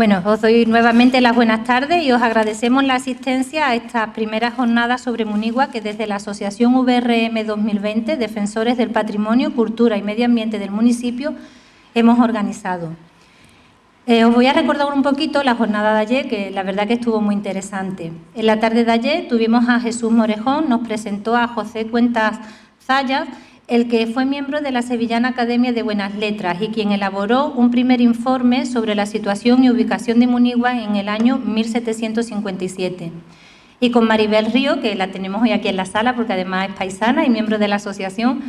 Bueno, os doy nuevamente las buenas tardes y os agradecemos la asistencia a estas primeras jornadas sobre Munigua que desde la Asociación VRM 2020, Defensores del Patrimonio, Cultura y Medio Ambiente del municipio, hemos organizado. Os voy a recordar un poquito la jornada de ayer, que la verdad que estuvo muy interesante. En la tarde de ayer tuvimos a Jesús Morejón, nos presentó a José Cuentas Zayas, el que fue miembro de la Sevillana Academia de Buenas Letras y quien elaboró un primer informe sobre la situación y ubicación de Munigua en el año 1757. Y con Maribel Río, que la tenemos hoy aquí en la sala porque además es paisana y miembro de la asociación,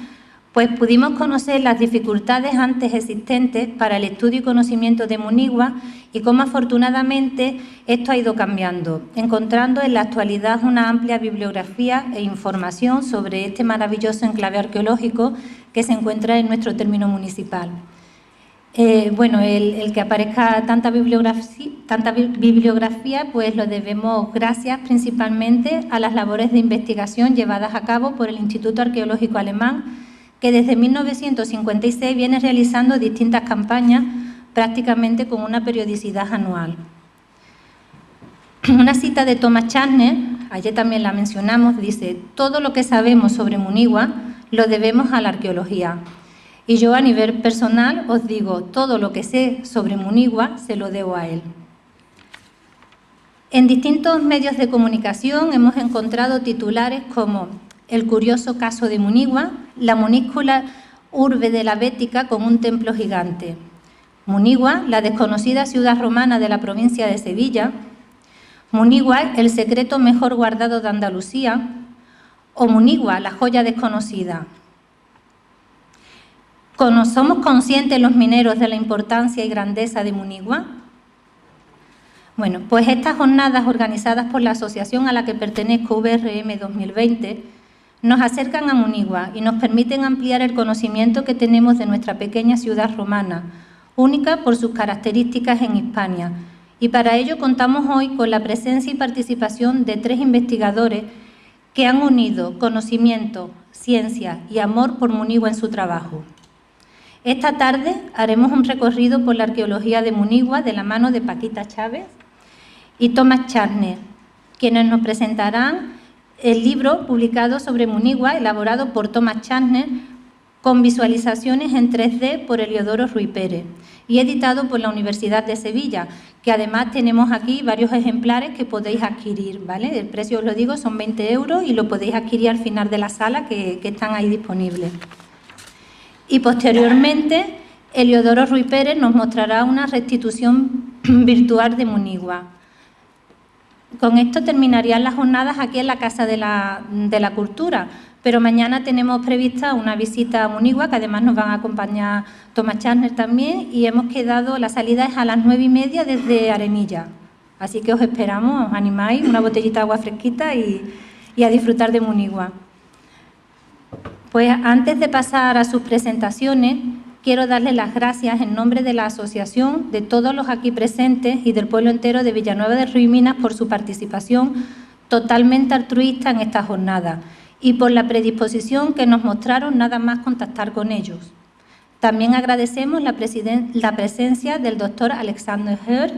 pues pudimos conocer las dificultades antes existentes para el estudio y conocimiento de Munigua y cómo afortunadamente esto ha ido cambiando, encontrando en la actualidad una amplia bibliografía e información sobre este maravilloso enclave arqueológico que se encuentra en nuestro término municipal. El que aparezca tanta bibliografía, pues lo debemos gracias principalmente a las labores de investigación llevadas a cabo por el Instituto Arqueológico Alemán, que desde 1956 viene realizando distintas campañas prácticamente con una periodicidad anual. Una cita de Thomas Charner, ayer también la mencionamos, dice: todo lo que sabemos sobre Munigua lo debemos a la arqueología. Y yo a nivel personal os digo, todo lo que sé sobre Munigua se lo debo a él. En distintos medios de comunicación hemos encontrado titulares como el curioso caso de Munigua, la minúscula urbe de la Bética con un templo gigante. Munigua, la desconocida ciudad romana de la provincia de Sevilla. Munigua, el secreto mejor guardado de Andalucía. O Munigua, la joya desconocida. ¿Somos conscientes los mineros de la importancia y grandeza de Munigua? Bueno, pues estas jornadas organizadas por la asociación a la que pertenezco, VRM 2020, nos acercan a Munigua y nos permiten ampliar el conocimiento que tenemos de nuestra pequeña ciudad romana, única por sus características en Hispania. Y para ello contamos hoy con la presencia y participación de 3 investigadores que han unido conocimiento, ciencia y amor por Munigua en su trabajo. Esta tarde haremos un recorrido por la arqueología de Munigua de la mano de Paquita Chávez y Thomas Charner, quienes nos presentarán el libro publicado sobre Munigua, elaborado por Thomas Charner, con visualizaciones en 3D por Eliodoro Ruy Pérez y editado por la Universidad de Sevilla, que además tenemos aquí varios ejemplares que podéis adquirir, ¿vale? El precio, os lo digo, son 20 € y lo podéis adquirir al final de la sala, que están ahí disponibles. Y posteriormente, Eliodoro Ruy Pérez nos mostrará una restitución virtual de Munigua. Con esto terminarían las jornadas aquí en la Casa de la Cultura, pero mañana tenemos prevista una visita a Munigua, que además nos van a acompañar Thomas Charner también, y hemos quedado, la salida es a las 9:30 desde Arenilla. Así que os esperamos, os animáis, una botellita de agua fresquita y a disfrutar de Munigua. Pues antes de pasar a sus presentaciones, quiero darles las gracias en nombre de la asociación, de todos los aquí presentes y del pueblo entero de Villanueva de Ruy Minas por su participación totalmente altruista en esta jornada y por la predisposición que nos mostraron nada más contactar con ellos. También agradecemos la presencia del doctor Alexander Herr,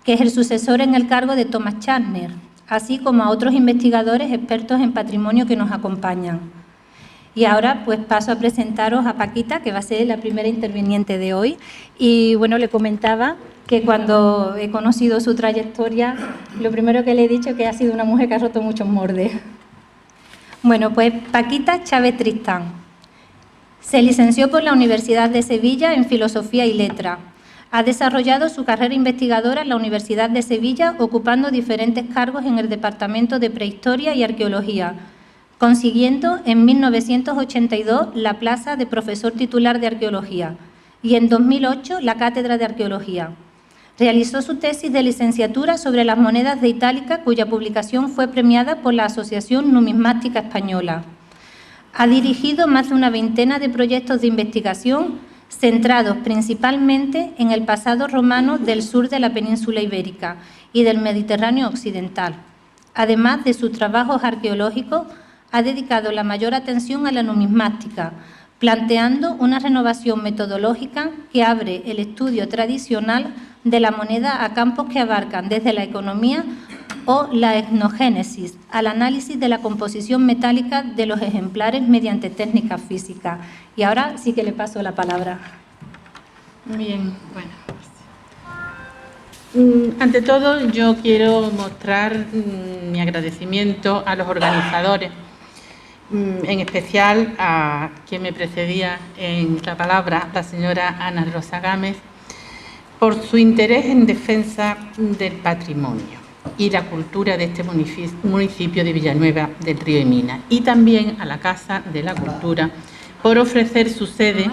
que es el sucesor en el cargo de Thomas Charner, así como a otros investigadores expertos en patrimonio que nos acompañan. Y ahora pues paso a presentaros a Paquita, que va a ser la primera interviniente de hoy. Y bueno, le comentaba que cuando he conocido su trayectoria, lo primero que le he dicho es que ha sido una mujer que ha roto muchos moldes. Bueno, pues Paquita Chávez Tristán se licenció por la Universidad de Sevilla en Filosofía y Letras. Ha desarrollado su carrera investigadora en la Universidad de Sevilla, ocupando diferentes cargos en el Departamento de Prehistoria y Arqueología, consiguiendo en 1982 la plaza de profesor titular de Arqueología y en 2008 la cátedra de Arqueología. Realizó su tesis de licenciatura sobre las monedas de Itálica, cuya publicación fue premiada por la Asociación Numismática Española. Ha dirigido más de una veintena de proyectos de investigación centrados principalmente en el pasado romano del sur de la península ibérica y del Mediterráneo occidental. Además de sus trabajos arqueológicos, ha dedicado la mayor atención a la numismática, planteando una renovación metodológica que abre el estudio tradicional de la moneda a campos que abarcan desde la economía o la etnogénesis, al análisis de la composición metálica de los ejemplares mediante técnicas físicas. Y ahora sí que le paso la palabra. Bien, bueno. Ante todo, yo quiero mostrar mi agradecimiento a los organizadores, en especial a quien me precedía en la palabra, la señora Ana Rosa Gámez, por su interés en defensa del patrimonio y la cultura de este municipio de Villanueva del Río y Minas, y también a la Casa de la Cultura por ofrecer su sede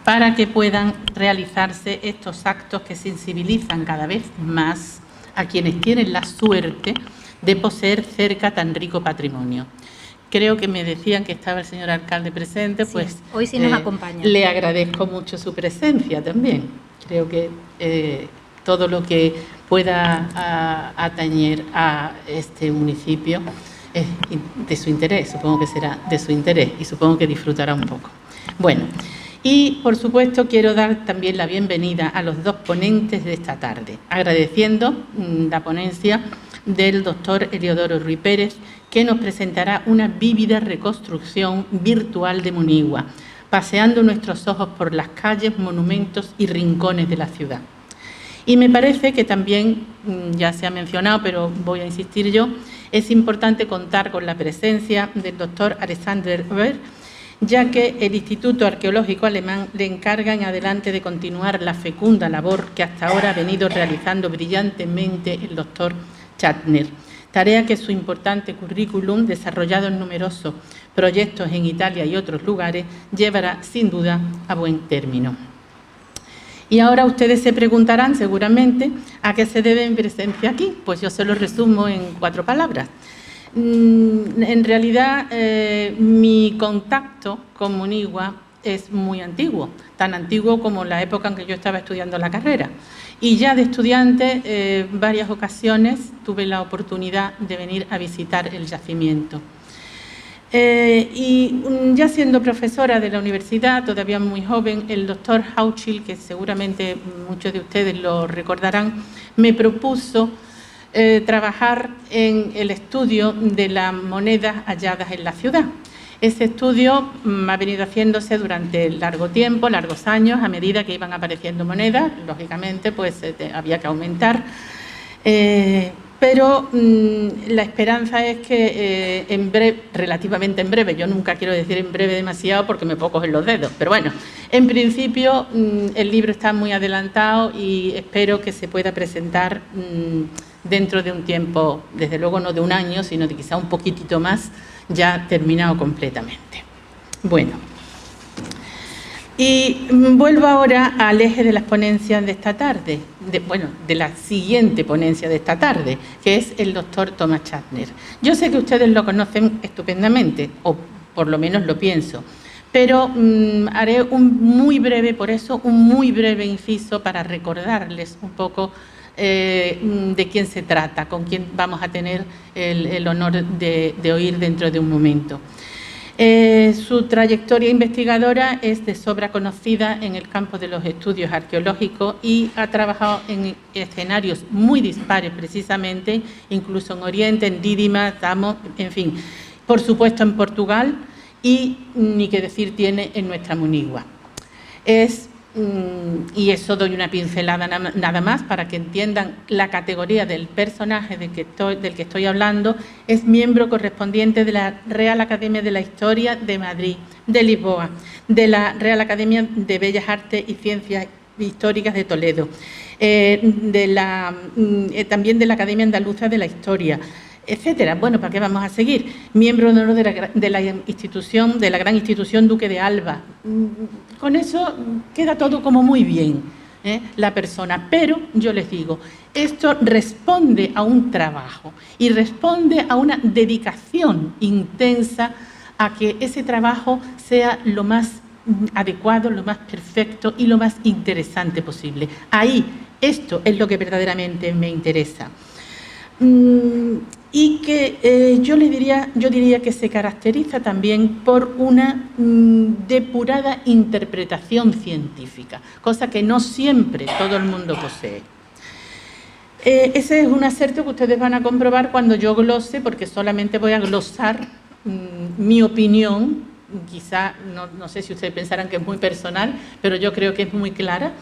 para que puedan realizarse estos actos que sensibilizan cada vez más a quienes tienen la suerte de poseer cerca tan rico patrimonio. Creo que me decían que estaba el señor alcalde presente, pues sí, hoy sí nos acompaña. Le agradezco mucho su presencia también. Creo que todo lo que pueda atañer a este municipio es de su interés, supongo que será de su interés y supongo que disfrutará un poco. Bueno, y por supuesto quiero dar también la bienvenida a los dos ponentes de esta tarde, agradeciendo la ponencia del doctor Eliodoro Ruiz Pérez, que nos presentará una vívida reconstrucción virtual de Munigua, paseando nuestros ojos por las calles, monumentos y rincones de la ciudad. Y me parece que también, ya se ha mencionado, pero voy a insistir yo, es importante contar con la presencia del doctor Alexander Weber, ya que el Instituto Arqueológico Alemán le encarga en adelante de continuar la fecunda labor que hasta ahora ha venido realizando brillantemente el doctor Chastner, tarea que su importante currículum, desarrollado en numerosos proyectos en Italia y otros lugares, llevará sin duda a buen término. Y ahora ustedes se preguntarán seguramente a qué se debe mi presencia aquí. Pues yo se lo resumo en 4 palabras. En realidad, mi contacto con Munigua es muy antiguo, tan antiguo como la época en que yo estaba estudiando la carrera. Y ya de estudiante, varias ocasiones tuve la oportunidad de venir a visitar el yacimiento. Y ya siendo profesora de la universidad, todavía muy joven, el doctor Hauchil, que seguramente muchos de ustedes lo recordarán, me propuso trabajar en el estudio de las monedas halladas en la ciudad. Ese estudio ha venido haciéndose durante largo tiempo, largos años, a medida que iban apareciendo monedas, lógicamente pues había que aumentar, pero la esperanza es que en breve, relativamente en breve, yo nunca quiero decir en breve demasiado porque me puedo coger los dedos, pero bueno, en principio el libro está muy adelantado y espero que se pueda presentar dentro de un tiempo, desde luego no de un año, sino de quizá un poquitito más, ya terminado completamente. Bueno, y vuelvo ahora al eje de las ponencias de esta tarde, de la siguiente ponencia de esta tarde, que es el doctor Thomas Chastner. Yo sé que ustedes lo conocen estupendamente, o por lo menos lo pienso, pero haré un muy breve inciso para recordarles un poco de quién se trata, con quién vamos a tener el honor de oír dentro de un momento. Su trayectoria investigadora es de sobra conocida en el campo de los estudios arqueológicos y ha trabajado en escenarios muy dispares precisamente, incluso en Oriente, en Dídima, Samos, en fin, por supuesto en Portugal y ni que decir tiene en nuestra Munigua. Y eso doy una pincelada nada más para que entiendan la categoría del personaje del que estoy hablando. Es miembro correspondiente de la Real Academia de la Historia de Madrid, de Lisboa, de la Real Academia de Bellas Artes y Ciencias Históricas de Toledo, también de la Academia Andaluza de la Historia, etcétera. Bueno, ¿para qué vamos a seguir? Miembro de honor de la gran institución Duque de Alba. Con eso queda todo como muy bien, la persona. Pero yo les digo, esto responde a un trabajo y responde a una dedicación intensa a que ese trabajo sea lo más adecuado, lo más perfecto y lo más interesante posible. Ahí, esto es lo que verdaderamente me interesa. y que yo diría que se caracteriza también por una depurada interpretación científica, cosa que no siempre todo el mundo posee. Ese es un acerto que ustedes van a comprobar cuando yo glose, porque solamente voy a glosar mi opinión. Quizá, no sé si ustedes pensarán que es muy personal, pero yo creo que es muy clara.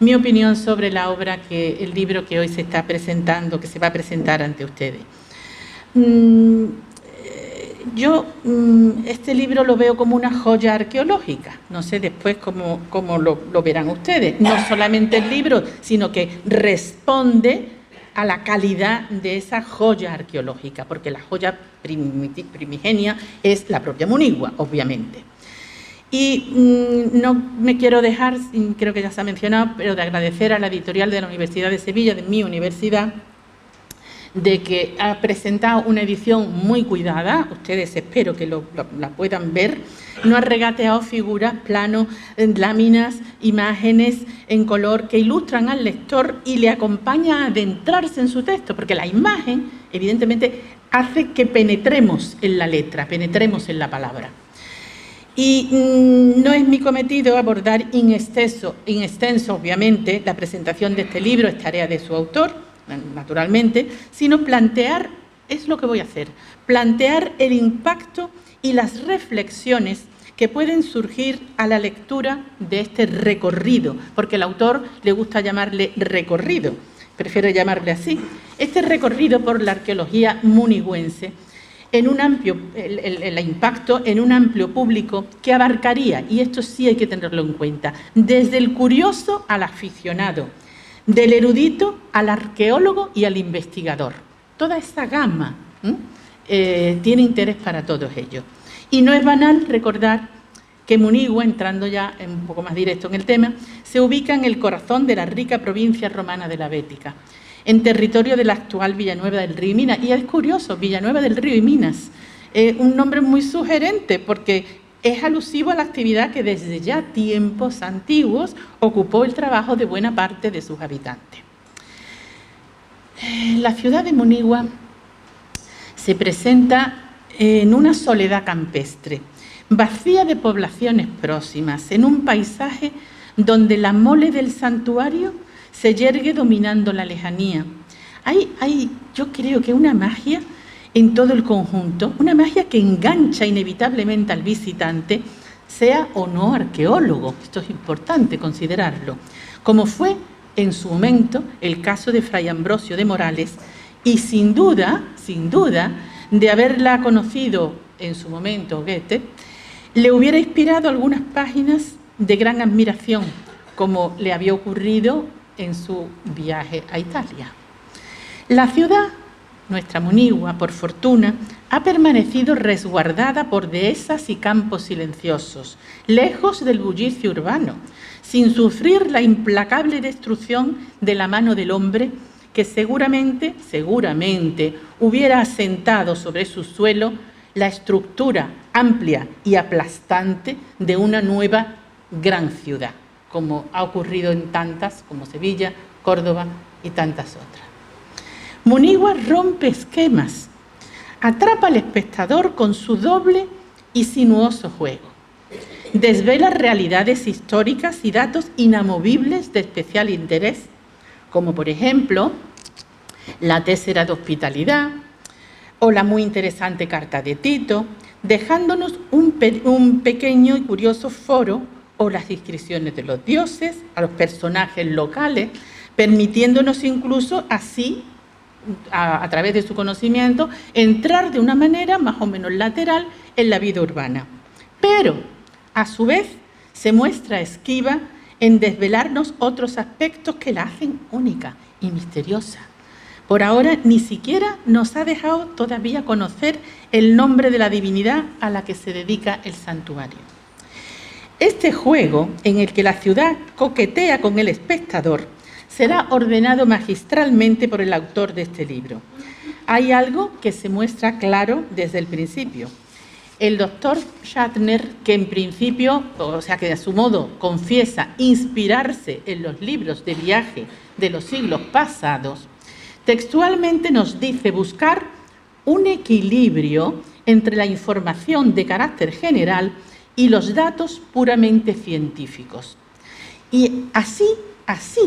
Mi opinión sobre la obra, el libro que hoy se está presentando, que se va a presentar ante ustedes. Yo este libro lo veo como una joya arqueológica. No sé después cómo lo verán ustedes. No solamente el libro, sino que responde a la calidad de esa joya arqueológica, porque la joya primigenia es la propia Munigua, obviamente. Y no me quiero dejar, creo que ya se ha mencionado, pero de agradecer a la editorial de la Universidad de Sevilla, de mi universidad, de que ha presentado una edición muy cuidada. Ustedes espero que la puedan ver. No ha regateado figuras, planos, láminas, imágenes en color que ilustran al lector y le acompaña a adentrarse en su texto, porque la imagen, evidentemente, hace que penetremos en la letra, penetremos en la palabra. Y no es mi cometido abordar in extenso, obviamente, la presentación de este libro, es tarea de su autor, naturalmente, sino plantear, es lo que voy a hacer, plantear el impacto y las reflexiones que pueden surgir a la lectura de este recorrido, porque el autor le gusta llamarle recorrido, prefiero llamarle así, este recorrido por la arqueología munigüense, en un amplio, el impacto en un amplio público que abarcaría, y esto sí hay que tenerlo en cuenta, desde el curioso al aficionado, del erudito al arqueólogo y al investigador. Toda esa gama tiene interés para todos ellos. Y no es banal recordar que Munigua, entrando ya un poco más directo en el tema, se ubica en el corazón de la rica provincia romana de la Bética, en territorio de la actual Villanueva del Río y Minas. Y es curioso, Villanueva del Río y Minas, un nombre muy sugerente porque es alusivo a la actividad que desde ya tiempos antiguos ocupó el trabajo de buena parte de sus habitantes. La ciudad de Munigua se presenta en una soledad campestre, vacía de poblaciones próximas, en un paisaje donde la mole del santuario se yergue dominando la lejanía. Hay, yo creo que una magia en todo el conjunto, una magia que engancha inevitablemente al visitante, sea o no arqueólogo. Esto es importante considerarlo, como fue en su momento el caso de Fray Ambrosio de Morales, y sin duda, de haberla conocido en su momento Goethe, le hubiera inspirado algunas páginas de gran admiración, como le había ocurrido en su viaje a Italia. La ciudad, nuestra Munigua, por fortuna, ha permanecido resguardada por dehesas y campos silenciosos, lejos del bullicio urbano, sin sufrir la implacable destrucción de la mano del hombre que seguramente hubiera asentado sobre su suelo la estructura amplia y aplastante de una nueva gran ciudad, como ha ocurrido en tantas como Sevilla, Córdoba y tantas otras. Munigua rompe esquemas, atrapa al espectador con su doble y sinuoso juego, desvela realidades históricas y datos inamovibles de especial interés, como por ejemplo la tésera de hospitalidad o la muy interesante carta de Tito, dejándonos un pequeño y curioso foro o las inscripciones de los dioses, a los personajes locales, permitiéndonos incluso así, a través de su conocimiento, entrar de una manera más o menos lateral en la vida urbana. Pero, a su vez, se muestra esquiva en desvelarnos otros aspectos que la hacen única y misteriosa. Por ahora, ni siquiera nos ha dejado todavía conocer el nombre de la divinidad a la que se dedica el santuario. Este juego, en el que la ciudad coquetea con el espectador, será ordenado magistralmente por el autor de este libro. Hay algo que se muestra claro desde el principio. El doctor Schattner, que en principio, o sea que a su modo confiesa inspirarse en los libros de viaje de los siglos pasados, Textualmente nos dice buscar un equilibrio entre la información de carácter general y los datos puramente científicos. Y así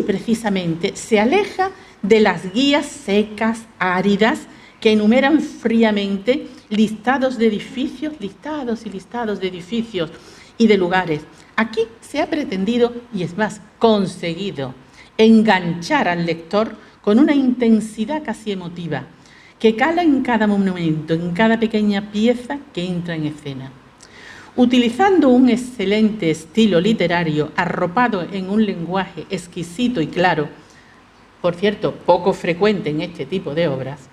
precisamente se aleja de las guías secas, áridas, que enumeran fríamente listados de edificios, listados y listados de edificios y de lugares. Aquí se ha pretendido, y es más, conseguido, enganchar al lector con una intensidad casi emotiva, que cala en cada momento, en cada pequeña pieza que entra en escena. Utilizando un excelente estilo literario arropado en un lenguaje exquisito y claro, por cierto, poco frecuente en este tipo de obras,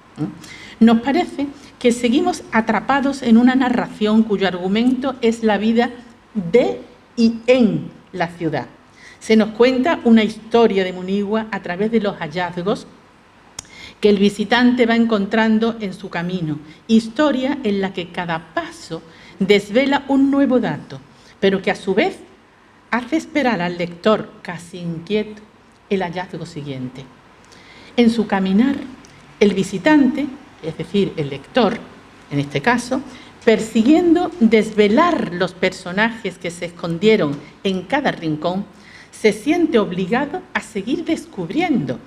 nos parece que seguimos atrapados en una narración cuyo argumento es la vida de y en la ciudad. Se nos cuenta una historia de Munigua a través de los hallazgos que el visitante va encontrando en su camino, historia en la que cada paso desvela un nuevo dato, pero que a su vez hace esperar al lector, casi inquieto, el hallazgo siguiente. En su caminar, el visitante, es decir, el lector, en este caso, persiguiendo desvelar los personajes que se escondieron en cada rincón, se siente obligado a seguir descubriendo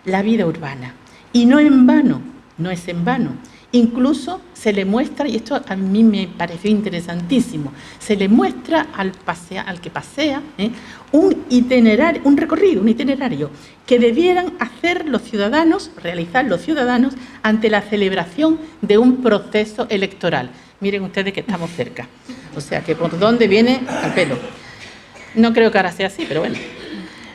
la vida urbana. Y no en vano, no es en vano. Incluso se le muestra, y esto a mí me pareció interesantísimo, se le muestra al que pasea un itinerario, un itinerario que debieran hacer los ciudadanos, realizar los ciudadanos ante la celebración de un proceso electoral. Miren ustedes que estamos cerca. O sea, que por dónde viene al pelo. No creo que ahora sea así, pero bueno.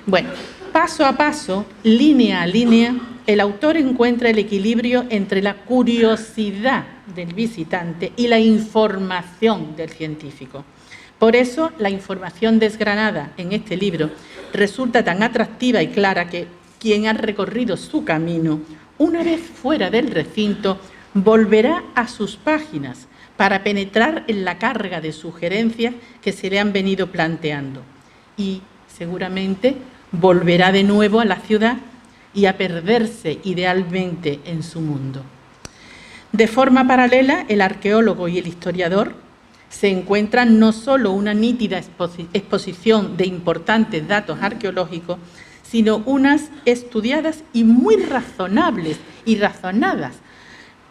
Bueno, paso a paso, línea a línea, el autor encuentra el equilibrio entre la curiosidad del visitante y la información del científico. Por eso, la información desgranada en este libro resulta tan atractiva y clara que quien ha recorrido su camino, una vez fuera del recinto, volverá a sus páginas para penetrar en la carga de sugerencias que se le han venido planteando. Y, seguramente, volverá de nuevo a la ciudad y a perderse idealmente en su mundo. De forma paralela, el arqueólogo y el historiador se encuentran no solo una nítida exposición de importantes datos arqueológicos, sino unas estudiadas y muy razonables y razonadas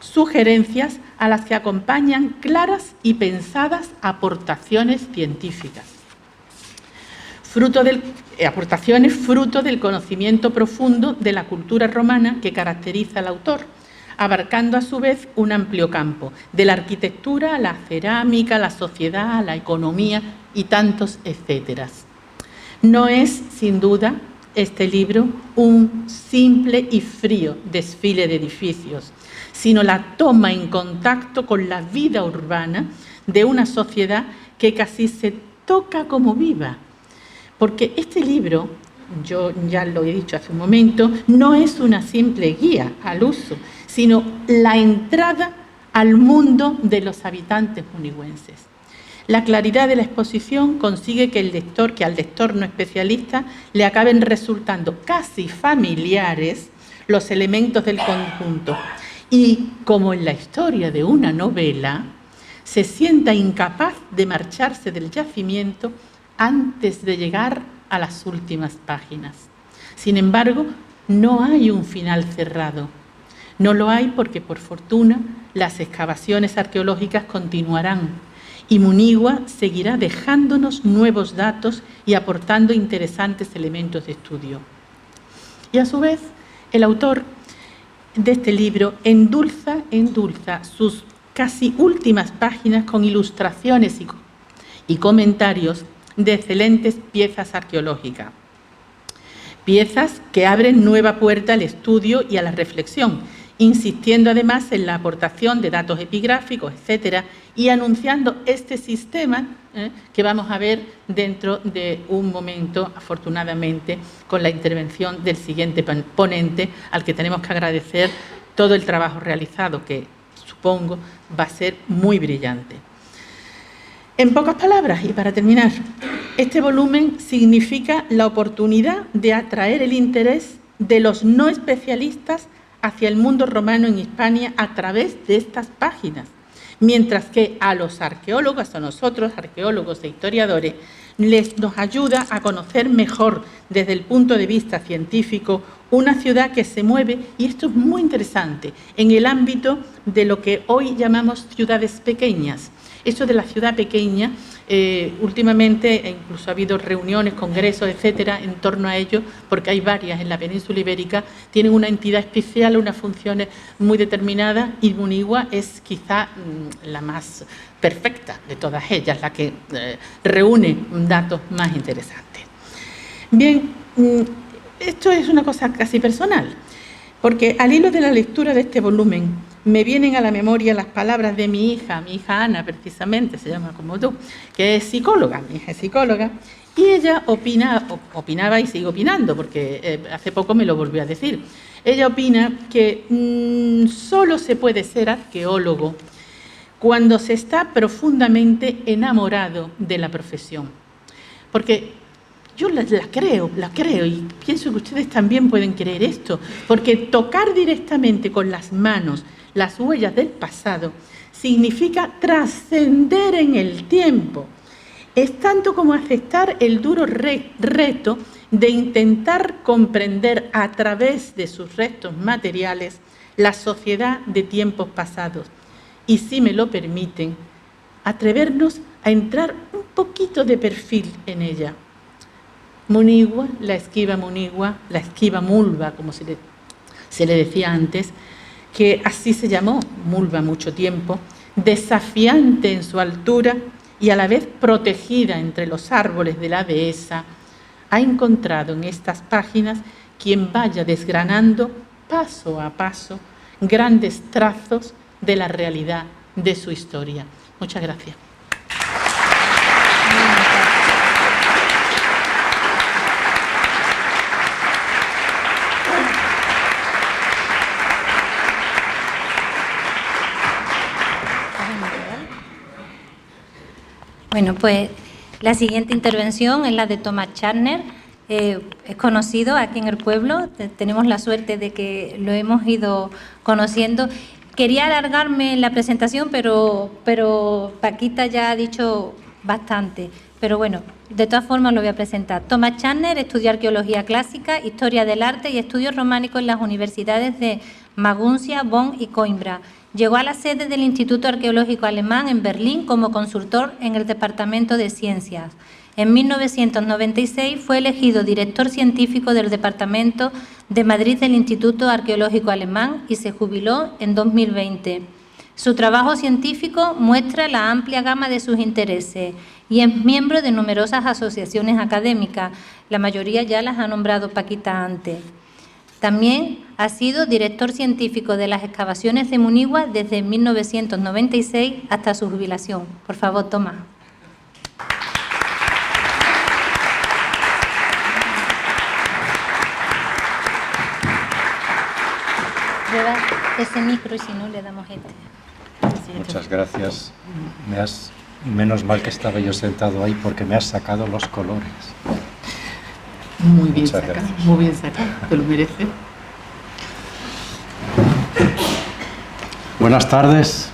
sugerencias a las que acompañan claras y pensadas aportaciones científicas. Aportaciones fruto del conocimiento profundo de la cultura romana que caracteriza al autor, abarcando a su vez un amplio campo, de la arquitectura a la cerámica, la sociedad, la economía y tantos etcéteras. No es, sin duda, este libro un simple y frío desfile de edificios, sino la toma en contacto con la vida urbana de una sociedad que casi se toca como viva. Porque este libro, yo ya lo he dicho hace un momento, no es una simple guía al uso, sino la entrada al mundo de los habitantes munigüenses. La claridad de la exposición consigue que al lector no especialista le acaben resultando casi familiares los elementos del conjunto y, como en la historia de una novela, se sienta incapaz de marcharse del yacimiento antes de llegar a las últimas páginas. Sin embargo, no hay un final cerrado. No lo hay porque, por fortuna, las excavaciones arqueológicas continuarán y Munigua seguirá dejándonos nuevos datos y aportando interesantes elementos de estudio. Y a su vez, el autor de este libro endulza sus casi últimas páginas con ilustraciones y comentarios de excelentes piezas arqueológicas. Piezas que abren nueva puerta al estudio y a la reflexión, insistiendo además en la aportación de datos epigráficos, etcétera, y anunciando este sistema que vamos a ver dentro de un momento, afortunadamente, con la intervención del siguiente ponente, al que tenemos que agradecer todo el trabajo realizado, que supongo va a ser muy brillante. En pocas palabras, y para terminar, este volumen significa la oportunidad de atraer el interés de los no especialistas hacia el mundo romano en Hispania a través de estas páginas, mientras que a los arqueólogos, a nosotros, arqueólogos e historiadores, nos ayuda a conocer mejor desde el punto de vista científico una ciudad que se mueve, y esto es muy interesante, en el ámbito de lo que hoy llamamos ciudades pequeñas. Eso de la ciudad pequeña, últimamente incluso ha habido reuniones, congresos, etcétera, en torno a ello, porque hay varias en la península ibérica, tienen una entidad especial, unas funciones muy determinadas, y Munigua es quizá la más perfecta de todas ellas, la que reúne datos más interesantes. Bien, esto es una cosa casi personal, porque al hilo de la lectura de este volumen me vienen a la memoria las palabras de mi hija Ana, precisamente, se llama como tú, que es psicóloga, mi hija es psicóloga, y ella opinaba y sigue opinando, porque hace poco me lo volvió a decir. Ella opina que solo se puede ser arqueólogo cuando se está profundamente enamorado de la profesión. Porque yo la creo, y pienso que ustedes también pueden creer esto, porque tocar directamente con las manos las huellas del pasado significa trascender en el tiempo. Es tanto como aceptar el duro reto de intentar comprender a través de sus restos materiales la sociedad de tiempos pasados. Y si me lo permiten, atrevernos a entrar un poquito de perfil en ella. Munigua, la esquiva Mulva, como se le decía antes, que así se llamó Mulva mucho tiempo, desafiante en su altura y a la vez protegida entre los árboles de la dehesa, ha encontrado en estas páginas quien vaya desgranando paso a paso grandes trazos de la realidad de su historia. Muchas gracias. Bueno, pues la siguiente intervención es la de Thomas Charner. Es conocido aquí en el pueblo, tenemos la suerte de que lo hemos ido conociendo. Quería alargarme en la presentación, pero Paquita ya ha dicho bastante. Pero bueno, de todas formas lo voy a presentar. Thomas Charner estudió arqueología clásica, historia del arte y estudios románicos en las universidades de Maguncia, Bonn y Coimbra. Llegó a la sede del Instituto Arqueológico Alemán en Berlín como consultor en el Departamento de Ciencias. En 1996 fue elegido director científico del Departamento de Madrid del Instituto Arqueológico Alemán y se jubiló en 2020. Su trabajo científico muestra la amplia gama de sus intereses y es miembro de numerosas asociaciones académicas. La mayoría ya las ha nombrado Paquita antes. También ha sido director científico de las excavaciones de Munigua desde 1996 hasta su jubilación. Por favor, Tomás. Lleva ese micro y si no le damos este. Muchas gracias. Menos mal que estaba yo sentado ahí porque me has sacado los colores. Muy bien sacado, muy bien sacado, te lo mereces. Buenas tardes.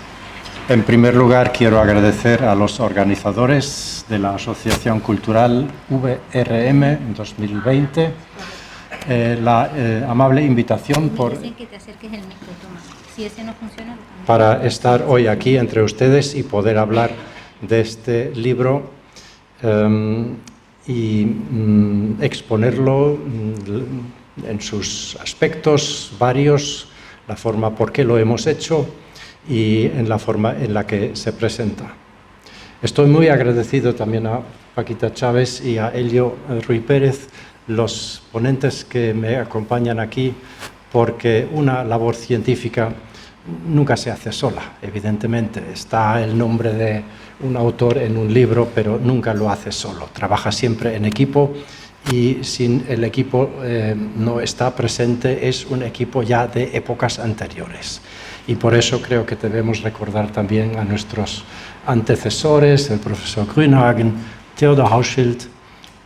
En primer lugar, quiero agradecer a los organizadores de la Asociación Cultural VRM 2020 la amable invitación para estar hoy aquí entre ustedes y poder hablar de este libro y exponerlo en sus aspectos varios, la forma por qué lo hemos hecho y en la forma en la que se presenta. Estoy muy agradecido también a Paquita Chávez y a Elio Ruy Pérez, los ponentes que me acompañan aquí, porque una labor científica nunca se hace sola, evidentemente. Está el nombre de un autor en un libro, pero nunca lo hace solo. Trabaja siempre en equipo y sin el equipo no está presente, es un equipo ya de épocas anteriores. Y por eso creo que debemos recordar también a nuestros antecesores, el profesor Grünhagen, Theodor Hauschild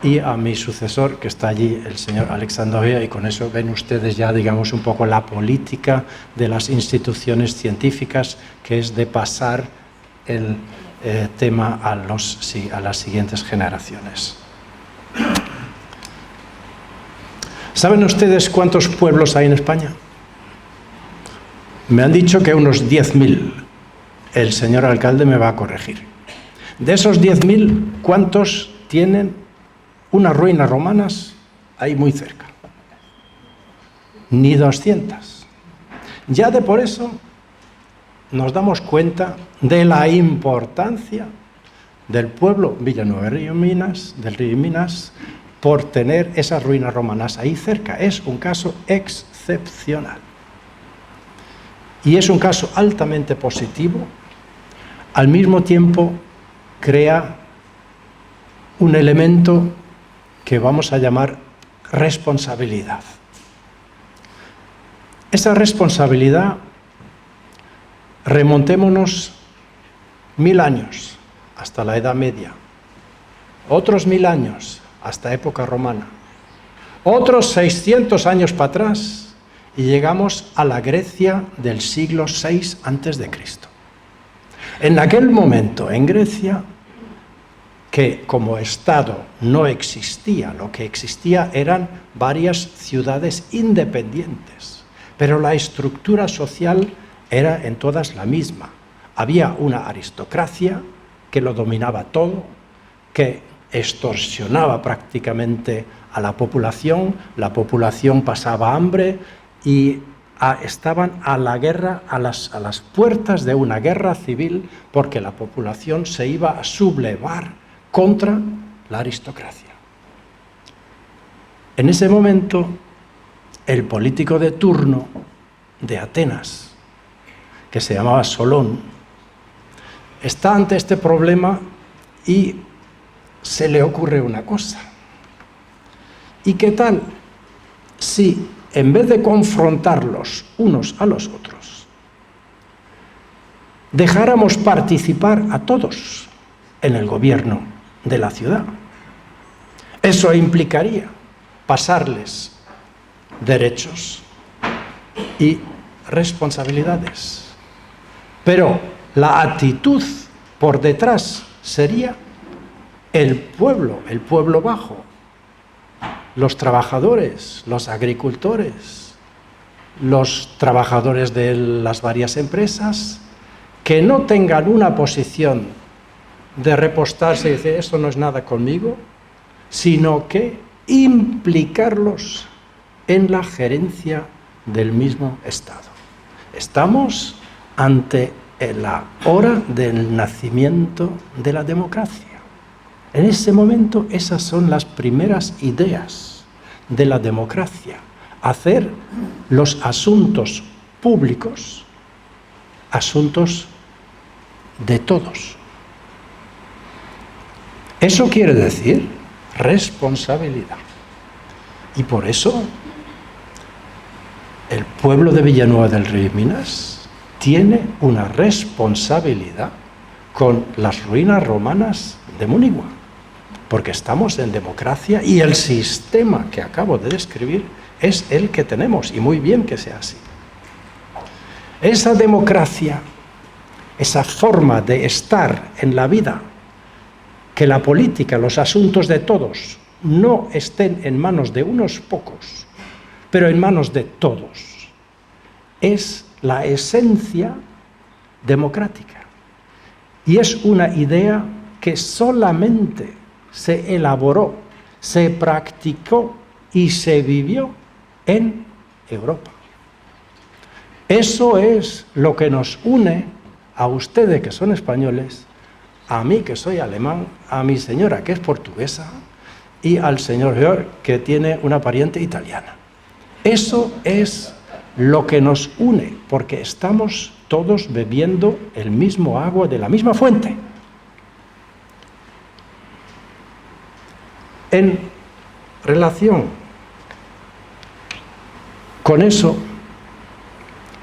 y a mi sucesor, que está allí, el señor Alexandre Oya, y con eso ven ustedes ya, digamos, un poco la política de las instituciones científicas, que es de pasar el tema a las siguientes generaciones. ¿Saben ustedes cuántos pueblos hay en España? Me han dicho que unos 10.000. El señor alcalde me va a corregir. De esos 10.000, ¿cuántos tienen unas ruinas romanas ahí muy cerca? Ni 200. Ya de por eso nos damos cuenta de la importancia del pueblo Villanueva del Río Minas, por tener esas ruinas romanas ahí cerca. Es un caso excepcional. Y es un caso altamente positivo. Al mismo tiempo crea un elemento que vamos a llamar responsabilidad. Esa responsabilidad, remontémonos 1000 años hasta la Edad Media, otros 1000 años hasta época romana, otros 600 años para atrás y llegamos a la Grecia del siglo VI a.C. En aquel momento, en Grecia, que como Estado no existía, lo que existía eran varias ciudades independientes, pero la estructura social era en todas la misma. Había una aristocracia que lo dominaba todo, que extorsionaba prácticamente a la población pasaba hambre y estaban a la guerra, a las puertas de una guerra civil, porque la población se iba a sublevar contra la aristocracia. En ese momento, el político de turno de Atenas, que se llamaba Solón, está ante este problema y se le ocurre una cosa. ¿Y qué tal si, en vez de confrontarlos unos a los otros, dejáramos participar a todos en el gobierno de la ciudad? Eso implicaría pasarles derechos y responsabilidades. Pero la actitud por detrás sería el pueblo bajo, los trabajadores, los agricultores, los trabajadores de las varias empresas, que no tengan una posición de repostarse y decir, esto no es nada conmigo, sino que implicarlos en la gerencia del mismo Estado. Estamos ante la hora del nacimiento de la democracia. En ese momento, esas son las primeras ideas de la democracia. Hacer los asuntos públicos asuntos de todos. Eso quiere decir responsabilidad. Y por eso el pueblo de Villanueva del Río Minas tiene una responsabilidad con las ruinas romanas de Munigua, porque estamos en democracia y el sistema que acabo de describir es el que tenemos, y muy bien que sea así. Esa democracia, esa forma de estar en la vida, que la política, los asuntos de todos, no estén en manos de unos pocos, pero en manos de todos, es la esencia democrática. Y es una idea que solamente se elaboró, se practicó y se vivió en Europa. Eso es lo que nos une a ustedes que son españoles, a mí que soy alemán, a mi señora que es portuguesa y al señor Georg que tiene una pariente italiana. Eso es lo que nos une, porque estamos todos bebiendo el mismo agua de la misma fuente. En relación con eso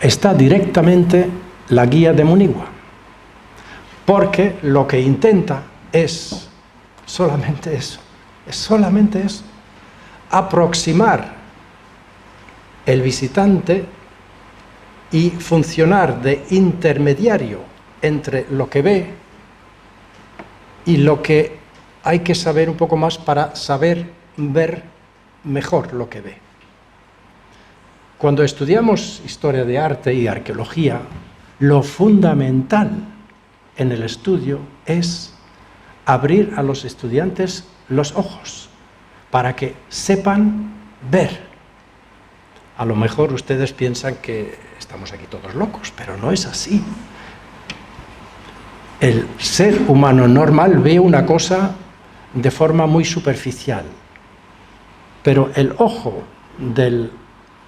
está directamente la guía de Munigua, porque lo que intenta es solamente eso, Es solamente eso. Aproximar el visitante y funcionar de intermediario entre lo que ve y lo que hay que saber un poco más para saber ver mejor lo que ve. Cuando estudiamos historia de arte y arqueología, lo fundamental en el estudio es abrir a los estudiantes los ojos para que sepan ver. A lo mejor ustedes piensan que estamos aquí todos locos, pero no es así. El ser humano normal ve una cosa de forma muy superficial, pero el ojo del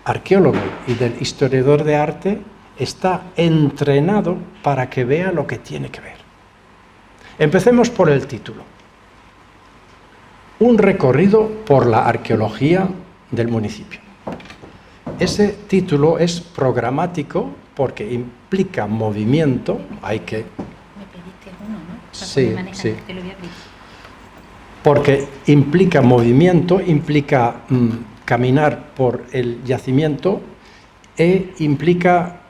arqueólogo y del historiador de arte está entrenado para que vea lo que tiene que ver. Empecemos por el título. Un recorrido por la arqueología del municipio. Ese título es programático porque implica movimiento, hay que... Me pediste uno, ¿no? Sí, sí. Te lo voy a abrir. Porque implica movimiento, implica caminar por el yacimiento e implica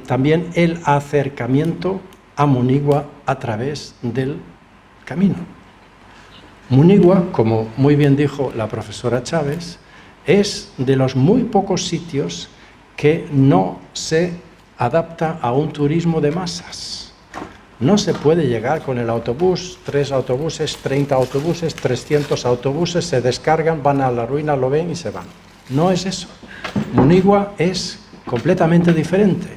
también el acercamiento a Munigua a través del camino. Munigua, como muy bien dijo la profesora Chávez, es de los muy pocos sitios que no se adapta a un turismo de masas. No se puede llegar con el autobús, 3 autobuses, 30 autobuses, 300 autobuses, se descargan, van a la ruina, lo ven y se van. No es eso. Munigua es completamente diferente.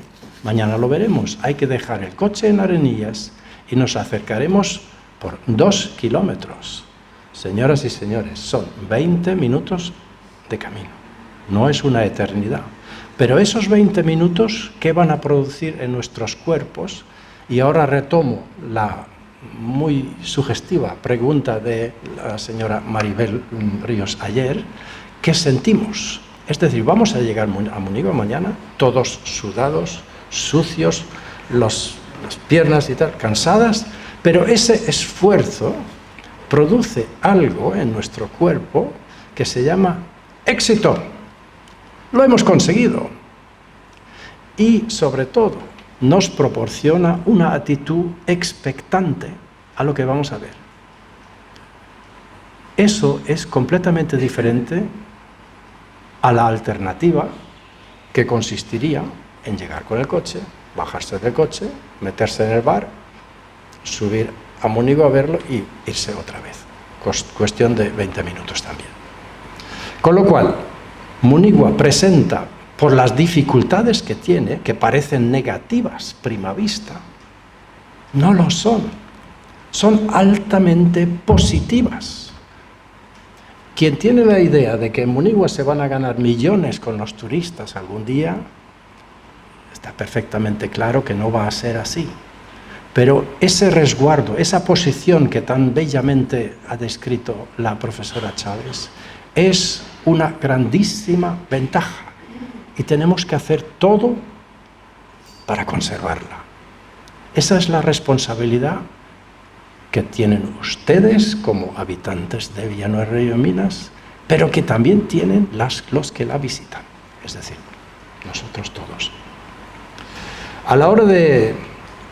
Mañana lo veremos. Hay que dejar el coche en Arenillas y nos acercaremos por 2 kilómetros. Señoras y señores, son 20 minutos de camino. No es una eternidad. Pero esos 20 minutos, ¿qué van a producir en nuestros cuerpos? Y ahora retomo la muy sugestiva pregunta de la señora Maribel Ríos ayer. ¿Qué sentimos? Es decir, vamos a llegar a Munigua mañana, todos sudados, sucios, las piernas y tal, cansadas, pero ese esfuerzo produce algo en nuestro cuerpo que se llama éxito. Lo hemos conseguido. Y sobre todo, nos proporciona una actitud expectante a lo que vamos a ver. Eso es completamente diferente a la alternativa que consistiría en llegar con el coche, bajarse del coche, meterse en el bar, subir a Munigua a verlo y irse otra vez. Cuestión de 20 minutos también. Con lo cual, Munigua presenta, por las dificultades que tiene, que parecen negativas prima vista, no lo son. Son altamente positivas. Quien tiene la idea de que en Munigua se van a ganar millones con los turistas algún día, está perfectamente claro que no va a ser así. Pero ese resguardo, esa posición que tan bellamente ha descrito la profesora Chávez, es una grandísima ventaja y tenemos que hacer todo para conservarla. Esa es la responsabilidad que tienen ustedes como habitantes de Villanueva y Minas, pero que también tienen los que la visitan, es decir, nosotros todos. A la hora de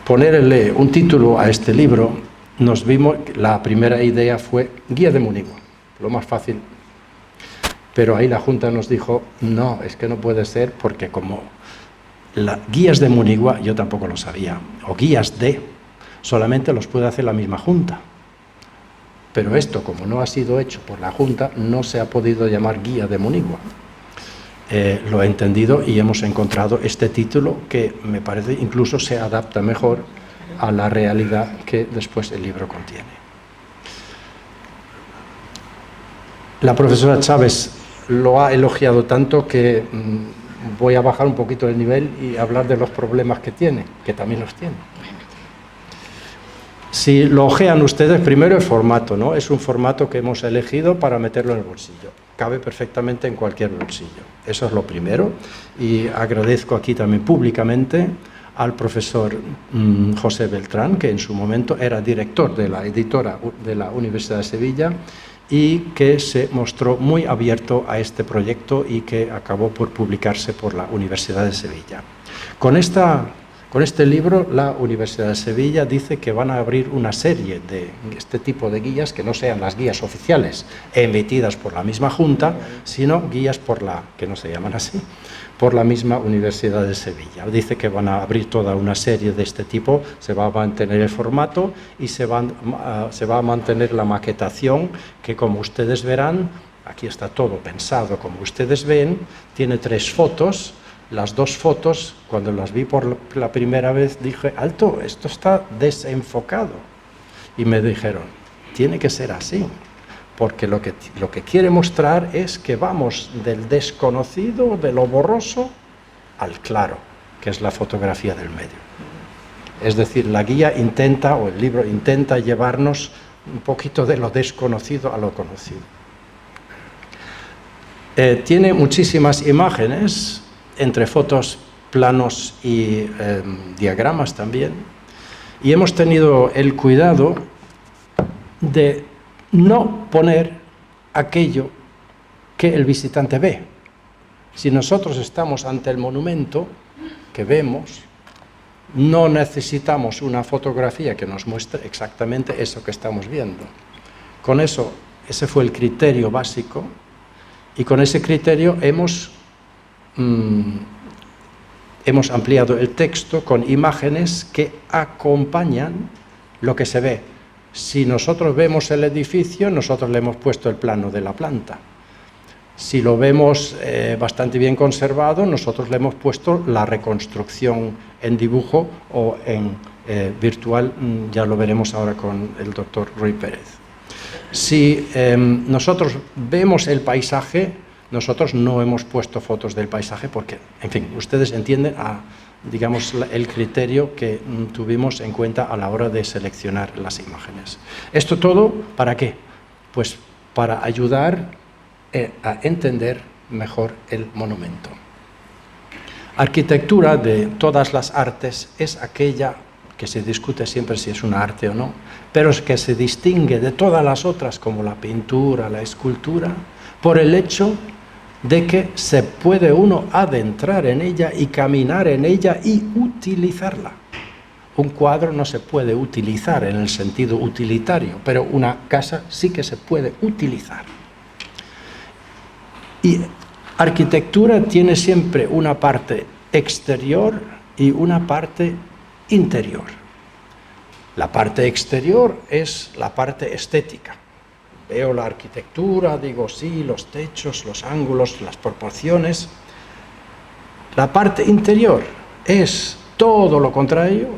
ponerle un título a este libro, nos vimos, la primera idea fue Guía de Munigua, lo más fácil. Pero ahí la Junta nos dijo, no, es que no puede ser porque como guías de Munigua, yo tampoco lo sabía, o guías de, solamente los puede hacer la misma Junta. Pero esto, como no ha sido hecho por la Junta, no se ha podido llamar Guía de Munigua. Lo he entendido y hemos encontrado este título que me parece incluso se adapta mejor a la realidad que después el libro contiene. La profesora Chávez lo ha elogiado tanto que voy a bajar un poquito el nivel y hablar de los problemas que tiene, que también los tiene. Si lo ojean ustedes, primero el formato, ¿no? Es un formato que hemos elegido para meterlo en el bolsillo. Cabe perfectamente en cualquier bolsillo. Eso es lo primero. Y agradezco aquí también públicamente al profesor José Beltrán, que en su momento era director de la editora de la Universidad de Sevilla, y que se mostró muy abierto a este proyecto y que acabó por publicarse por la Universidad de Sevilla. Con este libro, la Universidad de Sevilla dice que van a abrir una serie de este tipo de guías, que no sean las guías oficiales emitidas por la misma Junta, sino guías que no se llaman así, por la misma Universidad de Sevilla. Dice que van a abrir toda una serie de este tipo, se va a mantener el formato y se va a mantener la maquetación, que como ustedes verán, aquí está todo pensado, como ustedes ven, tiene 3 fotos. Las 2 fotos, cuando las vi por la primera vez, dije, alto, esto está desenfocado. Y me dijeron, tiene que ser así, porque lo que quiere mostrar es que vamos del desconocido, de lo borroso, al claro, que es la fotografía del medio. Es decir, la guía intenta, o el libro intenta llevarnos un poquito de lo desconocido a lo conocido. Tiene muchísimas imágenes, entre fotos, planos y diagramas también, y hemos tenido el cuidado de no poner aquello que el visitante ve. Si nosotros estamos ante el monumento que vemos, no necesitamos una fotografía que nos muestre exactamente eso que estamos viendo. Con eso, ese fue el criterio básico, y con ese criterio hemos ampliado el texto con imágenes que acompañan lo que se ve. Si nosotros vemos el edificio, nosotros le hemos puesto el plano de la planta. Si lo vemos bastante bien conservado, nosotros le hemos puesto la reconstrucción en dibujo o en virtual, ya lo veremos ahora con el doctor Ruy Pérez. Si nosotros vemos el paisaje, nosotros no hemos puesto fotos del paisaje porque, en fin, ustedes entienden digamos, el criterio que tuvimos en cuenta a la hora de seleccionar las imágenes. ¿Esto todo para qué? Pues para ayudar a entender mejor el monumento. Arquitectura de todas las artes es aquella que se discute siempre si es una arte o no, pero es que se distingue de todas las otras, como la pintura, la escultura, por el hecho de que se puede uno adentrar en ella y caminar en ella y utilizarla. Un cuadro no se puede utilizar en el sentido utilitario, pero una casa sí que se puede utilizar. Y arquitectura tiene siempre una parte exterior y una parte interior. La parte exterior es la parte estética. Veo la arquitectura, digo sí, los techos, los ángulos, las proporciones. La parte interior es todo lo contrario,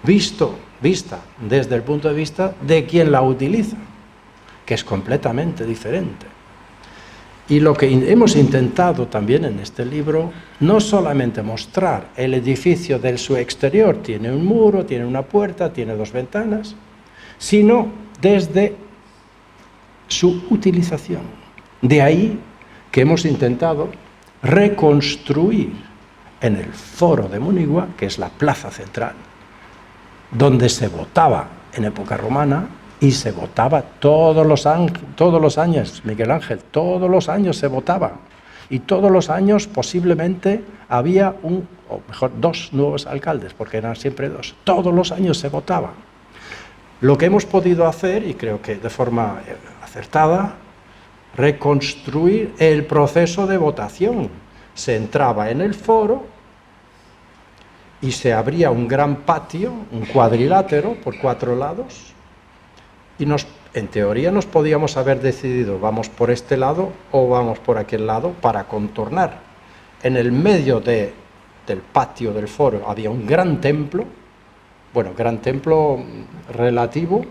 vista desde el punto de vista de quien la utiliza, que es completamente diferente. Y lo que hemos intentado también en este libro, no solamente mostrar el edificio de su exterior, tiene un muro, tiene una puerta, tiene 2 ventanas, sino desde su utilización. De ahí que hemos intentado reconstruir en el Foro de Munigua, que es la plaza central, donde se votaba en época romana y se votaba todos los años, Miguel Ángel, todos los años se votaba. Y todos los años posiblemente había o mejor 2 nuevos alcaldes, porque eran siempre 2. Todos los años se votaba. Lo que hemos podido hacer, y creo que de forma acertada, reconstruir el proceso de votación. Se entraba en el foro y se abría un gran patio, un cuadrilátero por 4 lados, y en teoría nos podíamos haber decidido vamos por este lado o vamos por aquel lado para contornar. En el medio del patio del foro había un gran templo, bueno, gran templo relativo.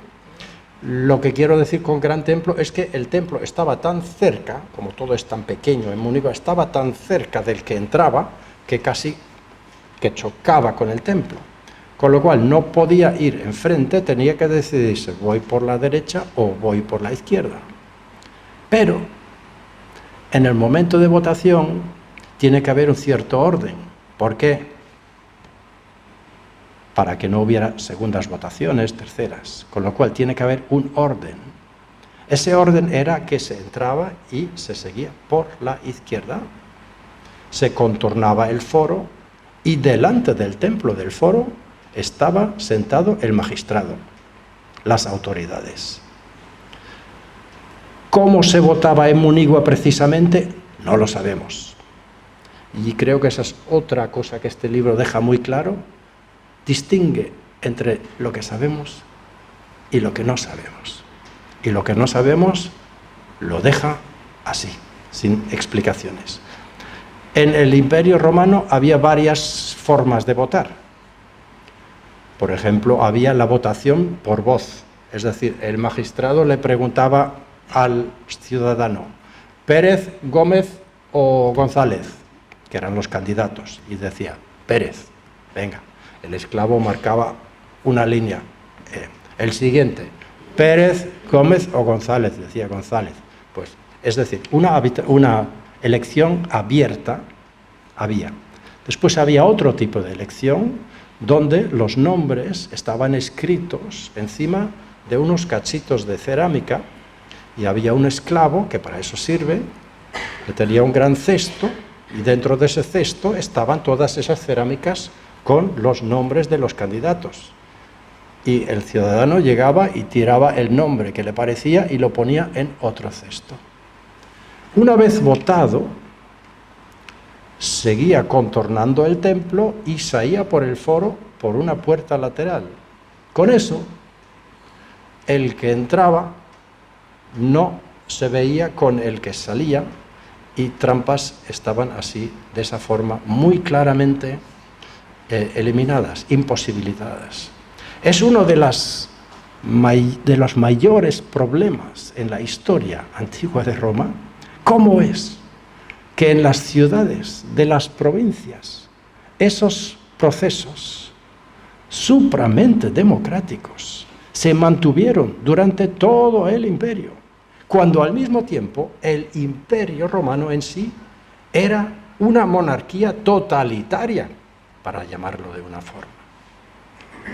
Lo que quiero decir con gran templo es que el templo estaba tan cerca, como todo es tan pequeño en Munigua, estaba tan cerca del que entraba que casi que chocaba con el templo. Con lo cual no podía ir enfrente, tenía que decidirse, voy por la derecha o voy por la izquierda. Pero en el momento de votación tiene que haber un cierto orden. ¿Por qué? Para que no hubiera segundas votaciones, terceras. Con lo cual tiene que haber un orden. Ese orden era que se entraba y se seguía por la izquierda, se contornaba el foro y delante del templo del foro estaba sentado el magistrado, las autoridades. ¿Cómo se votaba en Munigua precisamente? No lo sabemos. Y creo que esa es otra cosa que este libro deja muy claro. Distingue entre lo que sabemos y lo que no sabemos. Y lo que no sabemos lo deja así, sin explicaciones. En el Imperio Romano había varias formas de votar. Por ejemplo, había la votación por voz. Es decir, el magistrado le preguntaba al ciudadano, Pérez, Gómez o González, que eran los candidatos, y decía, Pérez, venga. El esclavo marcaba una línea. El siguiente, Pérez, Gómez o González, decía González. Pues, es decir, una elección abierta había. Después había otro tipo de elección donde los nombres estaban escritos encima de unos cachitos de cerámica y había un esclavo, que para eso sirve, que tenía un gran cesto y dentro de ese cesto estaban todas esas cerámicas con los nombres de los candidatos. Y el ciudadano llegaba y tiraba el nombre que le parecía y lo ponía en otro cesto. Una vez votado, seguía contornando el templo y salía por el foro por una puerta lateral. Con eso, el que entraba no se veía con el que salía y trampas estaban así, de esa forma, muy claramente eliminadas, imposibilitadas. Es uno de los mayores problemas en la historia antigua de Roma. ¿Cómo es que en las ciudades de las provincias esos procesos supramente democráticos se mantuvieron durante todo el imperio, cuando al mismo tiempo el imperio romano en sí era una monarquía totalitaria, para llamarlo de una forma?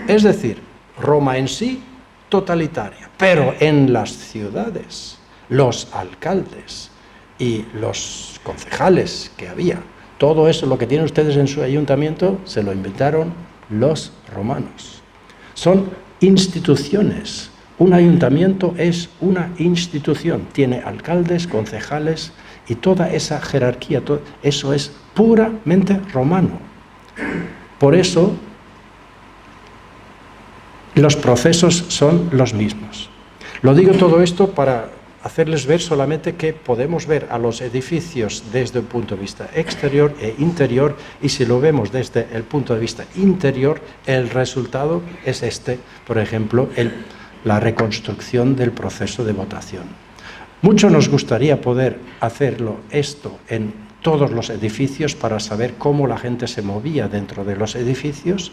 Es decir, Roma en sí, totalitaria, pero en las ciudades, los alcaldes y los concejales que había, todo eso, lo que tienen ustedes en su ayuntamiento, se lo inventaron los romanos. Son instituciones. Un ayuntamiento es una institución, tiene alcaldes, concejales y toda esa jerarquía, eso es puramente romano. Por eso, los procesos son los mismos. Lo digo todo esto para hacerles ver solamente que podemos ver a los edificios desde un punto de vista exterior e interior, y si lo vemos desde el punto de vista interior, el resultado es este, por ejemplo, la reconstrucción del proceso de votación. Mucho nos gustaría poder hacerlo esto en todos los edificios para saber cómo la gente se movía dentro de los edificios.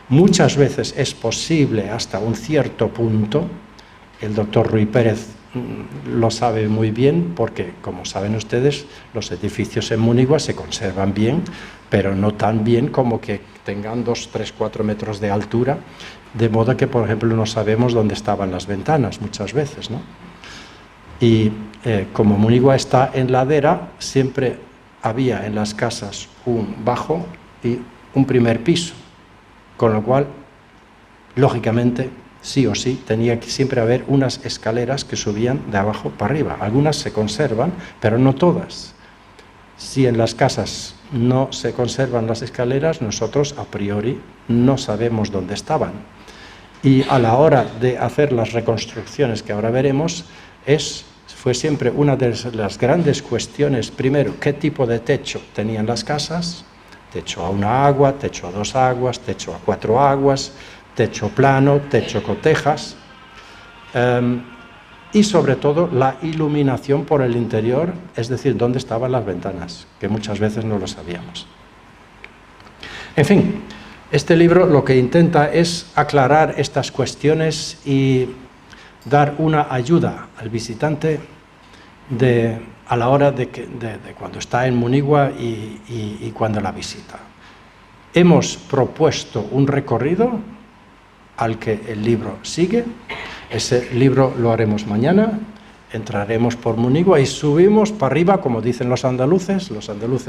Muchas veces es posible hasta un cierto punto. El doctor Ruy Pérez lo sabe muy bien porque, como saben ustedes, los edificios en Munigua se conservan bien, pero no tan bien como que tengan 2, 3, 4 metros de altura, de modo que, por ejemplo, no sabemos dónde estaban las ventanas muchas veces, ¿no? Y como Munigua está en ladera, siempre había en las casas un bajo y un primer piso, con lo cual, lógicamente, sí o sí, tenía que siempre haber unas escaleras que subían de abajo para arriba. Algunas se conservan, pero no todas. Si en las casas no se conservan las escaleras, nosotros a priori no sabemos dónde estaban. Y a la hora de hacer las reconstrucciones que ahora veremos, fue siempre una de las grandes cuestiones. Primero, ¿qué tipo de techo tenían las casas? Techo a 1 agua, techo a 2 aguas, techo a 4 aguas, techo plano, techo con tejas, y sobre todo la iluminación por el interior, es decir, dónde estaban las ventanas, que muchas veces no lo sabíamos. En fin, este libro lo que intenta es aclarar estas cuestiones y dar una ayuda al visitante a la hora de cuando está en Munigua y cuando la visita. Hemos propuesto un recorrido al que el libro sigue. Ese libro lo haremos mañana. entraremos por Munigua y subimos para arriba, como dicen los andaluces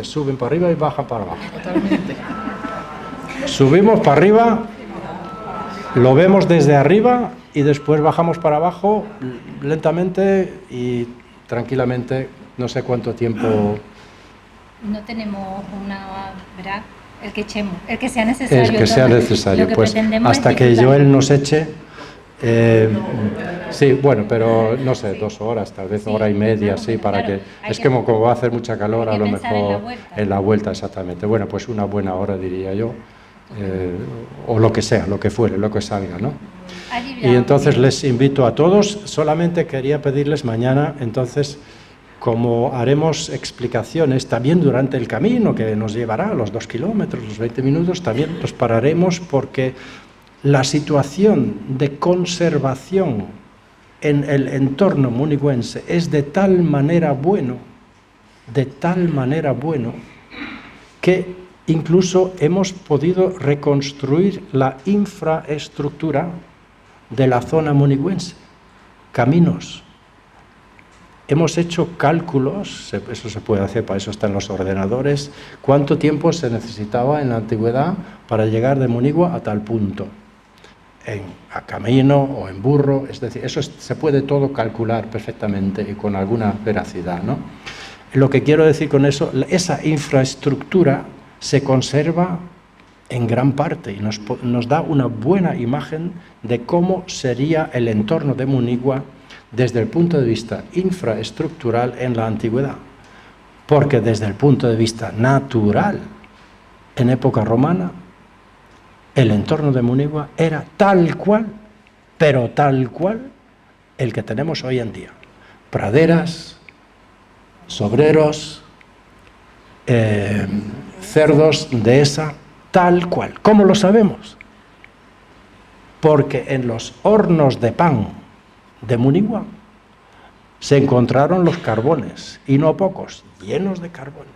suben para arriba y bajan para abajo. Totalmente. Subimos para arriba, lo vemos desde arriba y después bajamos para abajo lentamente y tranquilamente, no sé cuánto tiempo. No tenemos una, ¿verdad? El que echemos, el que sea necesario. El que sea necesario, pues hasta que Joel nos eche. Sí, bueno, pero no sé, 2 horas, tal vez 1 hora y media, sí, para claro, que... Es que como va a hacer mucha calor, a lo mejor en la vuelta, exactamente. Bueno, pues una buena hora, diría yo, o lo que sea, lo que fuere, lo que salga, ¿no? Y entonces les invito a todos, solamente quería pedirles mañana, entonces, como haremos explicaciones también durante el camino, que nos llevará los 2 kilómetros, los 20 minutos, también los pararemos porque la situación de conservación en el entorno muniguense es de tal manera bueno, que incluso hemos podido reconstruir la infraestructura de la zona muniguense, caminos. Hemos hecho cálculos, eso se puede hacer, para eso están los ordenadores, cuánto tiempo se necesitaba en la antigüedad para llegar de Munigua a tal punto, a camino o en burro, es decir, eso se puede todo calcular perfectamente y con alguna veracidad, ¿no? Lo que quiero decir con eso, esa infraestructura se conserva en gran parte y nos da una buena imagen de cómo sería el entorno de Munigua desde el punto de vista infraestructural en la antigüedad, porque desde el punto de vista natural, en época romana, el entorno de Munigua era tal cual, pero tal cual, el que tenemos hoy en día. Praderas, sobreros, cerdos, dehesa, tal cual. ¿Cómo lo sabemos? Porque en los hornos de pan de Munigua se encontraron los carbones, y no pocos, llenos de carbones.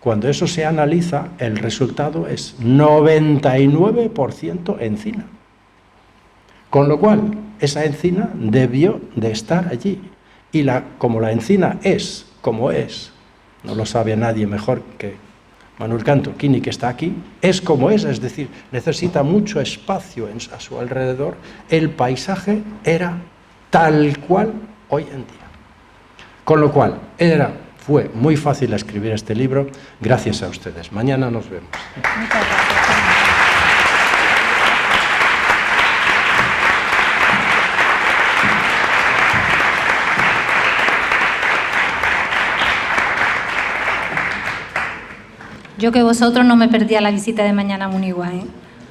Cuando eso se analiza, el resultado es 99% encina. Con lo cual, esa encina debió de estar allí. Y como la encina es como es, no lo sabe nadie mejor que Manuel Canto Quini, que está aquí, es como es decir, necesita mucho espacio a su alrededor, el paisaje era tal cual hoy en día. Con lo cual, fue muy fácil escribir este libro, gracias a ustedes. Mañana nos vemos. Muchas gracias. Yo que vosotros no me perdía la visita de mañana a Munigua,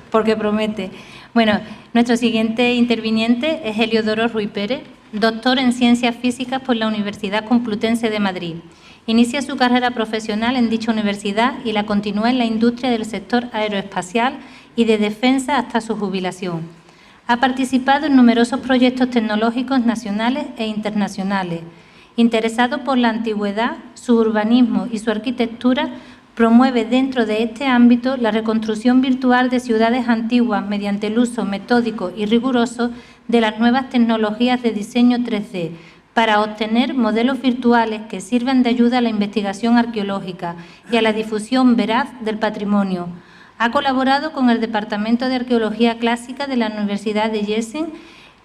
porque promete. Bueno, nuestro siguiente interviniente es Heliodoro Ruiz Pérez, doctor en Ciencias Físicas por la Universidad Complutense de Madrid. Inicia su carrera profesional en dicha universidad y la continúa en la industria del sector aeroespacial y de defensa hasta su jubilación. Ha participado en numerosos proyectos tecnológicos nacionales e internacionales. Interesado por la antigüedad, su urbanismo y su arquitectura, promueve dentro de este ámbito la reconstrucción virtual de ciudades antiguas mediante el uso metódico y riguroso de las nuevas tecnologías de diseño 3D para obtener modelos virtuales que sirvan de ayuda a la investigación arqueológica y a la difusión veraz del patrimonio. Ha colaborado con el Departamento de Arqueología Clásica de la Universidad de Gießen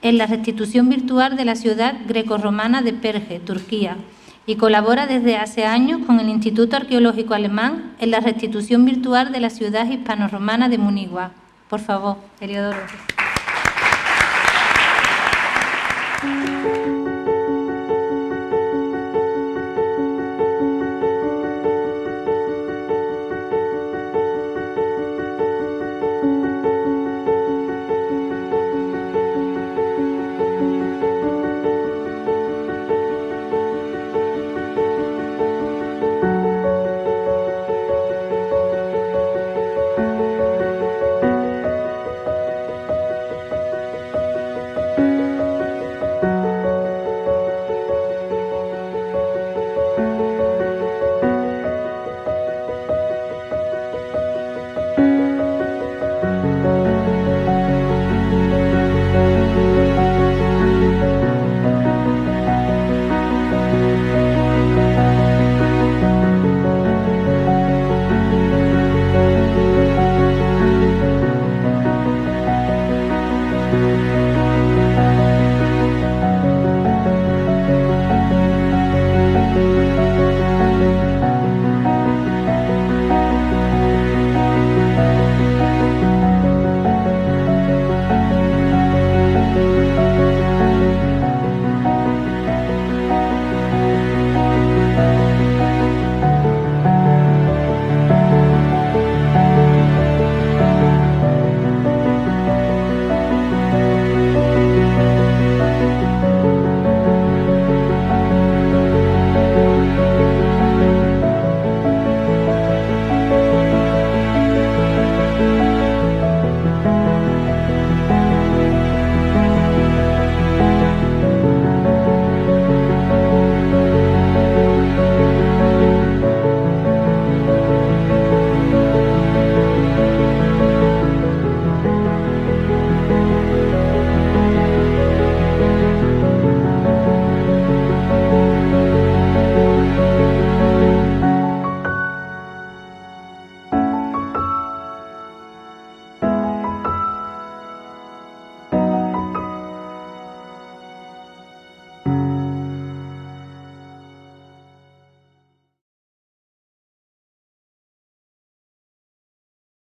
en la restitución virtual de la ciudad grecorromana de Perge, Turquía, y colabora desde hace años con el Instituto Arqueológico Alemán en la restitución virtual de la ciudad hispano-romana de Munigua. Por favor, Heliodoro.